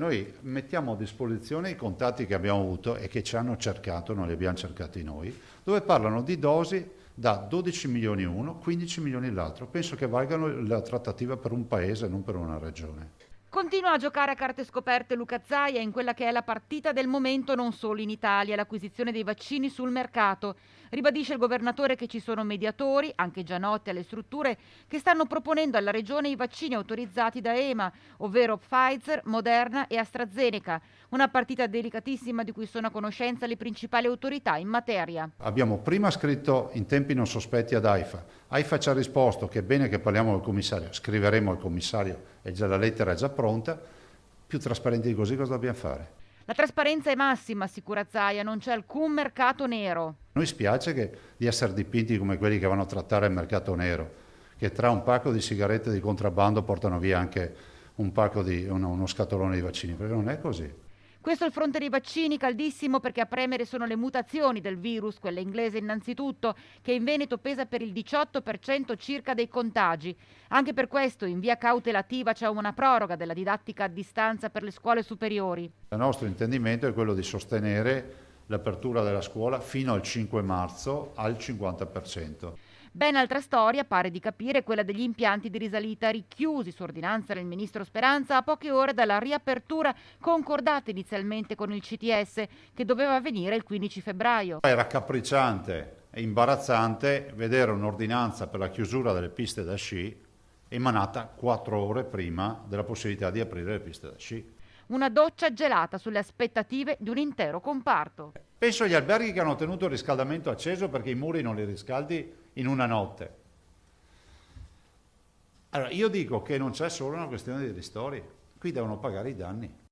Noi mettiamo a disposizione i contatti che abbiamo avuto e che ci hanno cercato, non li abbiamo cercati noi, dove parlano di dosi da 12 milioni uno, 15 milioni l'altro. Penso che valgano la trattativa per un paese, non per una regione. Continua a giocare a carte scoperte Luca Zaia in quella che è la partita del momento non solo in Italia, l'acquisizione dei vaccini sul mercato. Ribadisce il governatore che ci sono mediatori, anche già noti alle strutture, che stanno proponendo alla regione i vaccini autorizzati da EMA, ovvero Pfizer, Moderna e AstraZeneca. Una partita delicatissima di cui sono a conoscenza le principali autorità in materia. Abbiamo prima scritto in tempi non sospetti ad AIFA. AIFA ci ha risposto che è bene che parliamo al commissario, scriveremo al commissario e già la lettera è già pronta. Più trasparenti di così cosa dobbiamo fare? La trasparenza è massima, assicura Zaia, non c'è alcun mercato nero. Noi spiace di essere dipinti come quelli che vanno a trattare il mercato nero, che tra un pacco di sigarette di contrabbando portano via anche uno scatolone di vaccini, perché non è così. Questo è il fronte dei vaccini, caldissimo perché a premere sono le mutazioni del virus, quella inglese innanzitutto, che in Veneto pesa per il 18% circa dei contagi. Anche per questo in via cautelativa c'è una proroga della didattica a distanza per le scuole superiori. Il nostro intendimento è quello di sostenere l'apertura della scuola fino al 5 marzo al 50%. Ben altra storia, pare di capire, quella degli impianti di risalita richiusi su ordinanza del ministro Speranza a poche ore dalla riapertura concordata inizialmente con il CTS, che doveva avvenire il 15 febbraio. È raccapricciante e imbarazzante vedere un'ordinanza per la chiusura delle piste da sci emanata 4 ore prima della possibilità di aprire le piste da sci. Una doccia gelata sulle aspettative di un intero comparto. Penso agli alberghi che hanno tenuto il riscaldamento acceso perché i muri non li riscaldi in una notte. Allora, io dico che non c'è solo una questione di ristori, qui devono pagare i danni.